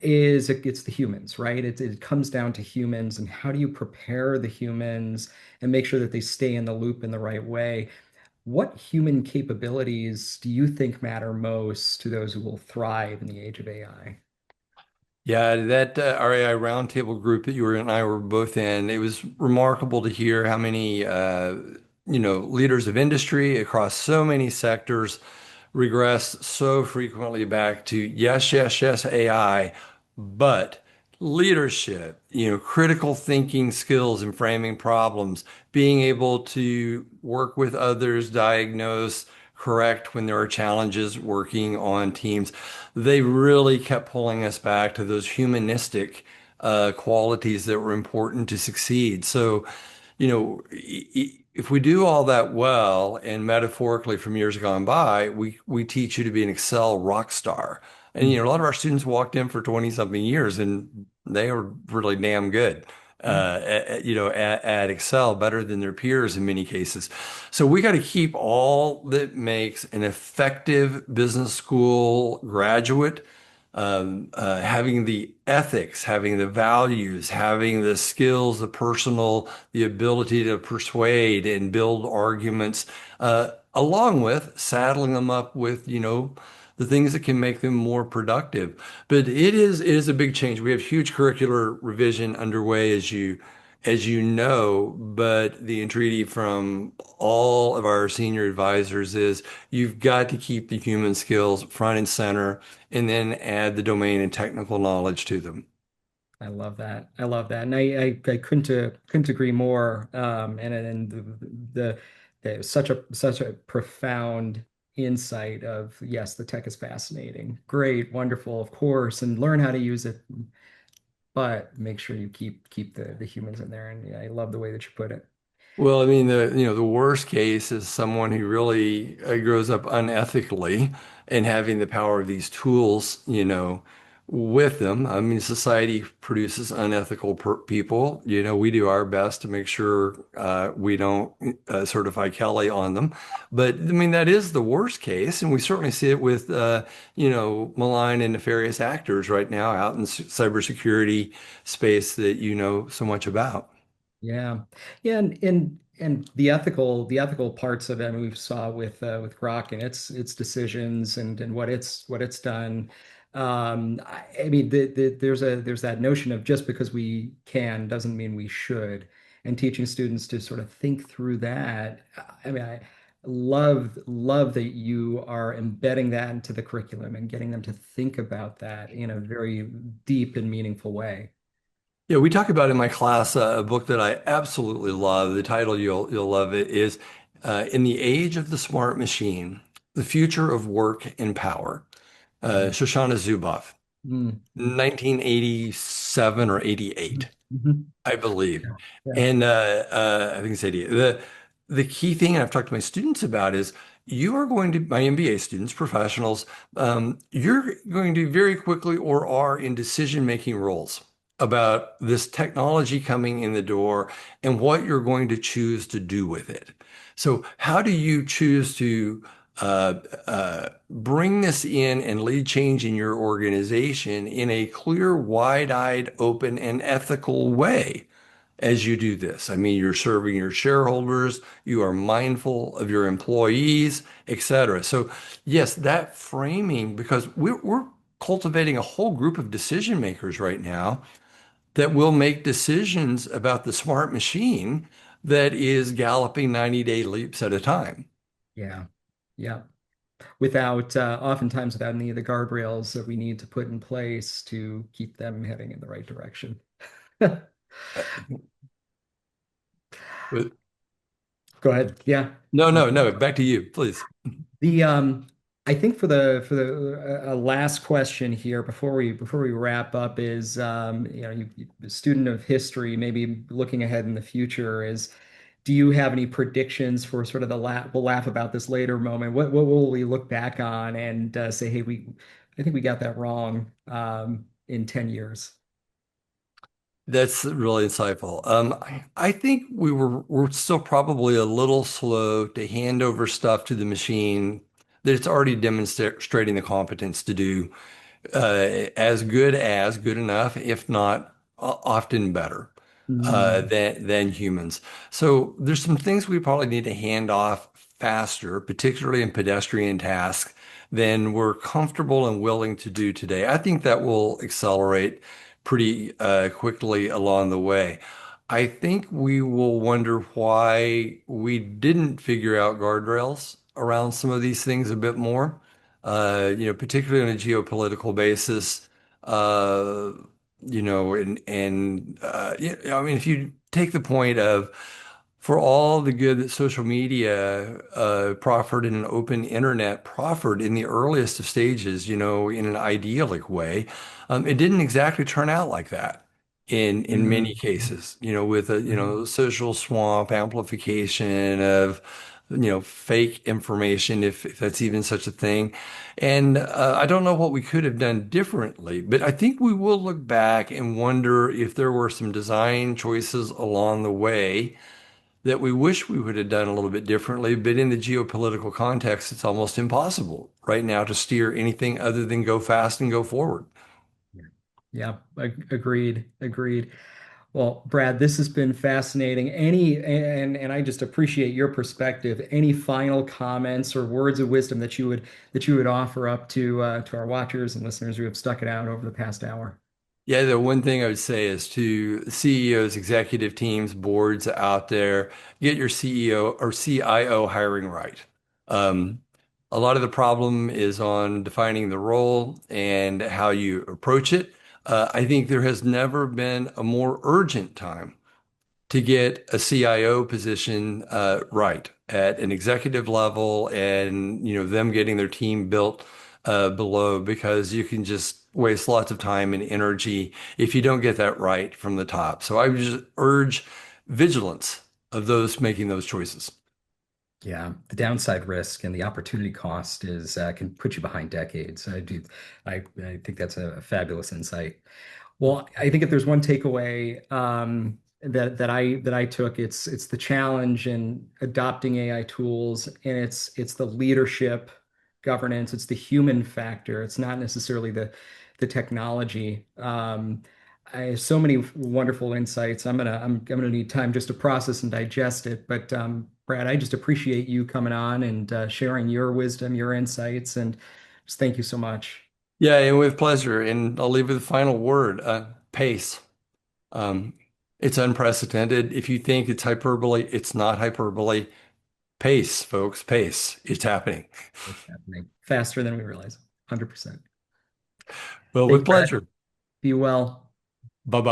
Speaker 1: is it's the humans, right? It comes down to humans and how do you prepare the humans and make sure that they stay in the loop in the right way. What human capabilities do you think matter most to those who will thrive in the age of AI?
Speaker 2: Yeah, that RAI roundtable group that you and I were both in, it was remarkable to hear how many leaders of industry across so many sectors regress so frequently back to yes, yes, yes, AI, but leadership, critical thinking skills and framing problems, being able to work with others, diagnose, correct when there are challenges working on teams. They really kept pulling us back to those humanistic qualities that were important to succeed. So, if we do all that well, and metaphorically from years gone by, we teach you to be an Excel rock star. And a lot of our students walked in for 20 something years and they were really damn good.
Speaker 1: Yeah.
Speaker 2: At Excel, better than their peers in many cases. So we got to keep all that makes an effective business school graduate, having the ethics, having the values, having the skills, the ability to persuade and build arguments, along with saddling them up with, the things that can make them more productive. But it is a big change. We have huge curricular revision underway, as you know, but the entreaty from all of our senior advisors is you've got to keep the human skills front and center and then add the domain and technical knowledge to them.
Speaker 1: I love that. I love that, and I couldn't agree more. And the such a profound insight of yes, the tech is fascinating, great, wonderful, of course, and learn how to use it, but make sure you keep the humans in there. And yeah, I love the way that you put it.
Speaker 2: Well, I mean, the worst case is someone who really grows up unethically and having the power of these tools, with them. I mean, society produces unethical people. You know, we do our best to make sure we don't certify Kelley on them. But I mean, that is the worst case, and we certainly see it with malign and nefarious actors right now out in cybersecurity space that you know so much about.
Speaker 1: Yeah, yeah, and the ethical parts of it, I mean, we saw with Grok and its decisions and what it's done. I mean, there's that notion of just because we can doesn't mean we should, and teaching students to sort of think through that. I mean, I love that you are embedding that into the curriculum and getting them to think about that in a very deep and meaningful way.
Speaker 2: Yeah, we talk about in my class a book that I absolutely love. The title you'll love it is "In the Age of the Smart Machine: The Future of Work and Power." Shoshana Zuboff,
Speaker 1: Mm.
Speaker 2: 1987 or 88.
Speaker 1: Mhm.
Speaker 2: I believe.
Speaker 1: Yeah. Yeah.
Speaker 2: And I think it's 80. The key thing, and I've talked to my students about, is you are going to, my MBA students, professionals, you're going to very quickly or are in decision-making roles about this technology coming in the door and what you're going to choose to do with it. So how do you choose to bring this in and lead change in your organization in a clear, wide-eyed, open, and ethical way as you do this? I mean, you're serving your shareholders, you are mindful of your employees, et cetera. So, yes, that framing, because we're cultivating a whole group of decision makers right now that will make decisions about the smart machine that is galloping 90-day leaps at a time.
Speaker 1: Yeah. Yeah. Without, oftentimes without any of the guardrails that we need to put in place to keep them heading in the right direction.
Speaker 2: Uh, but-
Speaker 1: Go ahead. Yeah.
Speaker 2: No, no, no. Back to you, please.
Speaker 1: The I think for the last question here before we wrap up is a student of history, maybe looking ahead in the future is, do you have any predictions for sort of we'll laugh about this later moment? What will we look back on and say, hey, I think we got that wrong in 10 years?
Speaker 2: That's really insightful. I think we're still probably a little slow to hand over stuff to the machine that it's already demonstrating the competence to do as good enough, if not often better
Speaker 1: Mm,
Speaker 2: than humans. So there's some things we probably need to hand off faster, particularly in pedestrian tasks, than we're comfortable and willing to do today. I think that will accelerate pretty quickly along the way. I think we will wonder why we didn't figure out guardrails around some of these things a bit more, particularly on a geopolitical basis. Uh, I mean, if you take the point of for all the good that social media proffered in an open internet proffered in the earliest of stages, in an idyllic way, it didn't exactly turn out like that in many
Speaker 1: mm,
Speaker 2: cases, with a,
Speaker 1: mhm.
Speaker 2: social swamp amplification of, fake information, if that's even such a thing. And I don't know what we could have done differently, but I think we will look back and wonder if there were some design choices along the way that we wish we would have done a little bit differently. But in the geopolitical context, it's almost impossible right now to steer anything other than go fast and go forward.
Speaker 1: Yeah, agreed. Well, Brad, this has been fascinating. And I just appreciate your perspective. Any final comments or words of wisdom that you would offer up to our watchers and listeners who have stuck it out over the past hour?
Speaker 2: Yeah, the one thing I would say is to CEOs, executive teams, boards out there, get your CEO or CIO hiring right. Um, a lot of the problem is on defining the role and how you approach it. I think there has never been a more urgent time to get a CIO position right at an executive level, and them getting their team built below, because you can just waste lots of time and energy if you don't get that right from the top. So I would just urge vigilance of those making those choices.
Speaker 1: Yeah, the downside risk and the opportunity cost is can put you behind decades. I think that's a fabulous insight. Well, I think if there's one takeaway that I took, it's the challenge in adopting AI tools, and it's the leadership, governance, it's the human factor. It's not necessarily the technology. I have so many wonderful insights. I'm gonna need time just to process and digest it. But Brad, I just appreciate you coming on and sharing your wisdom, your insights, and just thank you so much.
Speaker 2: Yeah, and with pleasure. And I'll leave with the final word, pace. Um, it's unprecedented. If you think it's hyperbole, it's not hyperbole. Pace, folks, pace. It's happening.
Speaker 1: It's happening faster than we realize. 100%.
Speaker 2: Well,
Speaker 1: Thank
Speaker 2: with
Speaker 1: you, Brad.
Speaker 2: pleasure.
Speaker 1: Be well.
Speaker 2: Bye-bye.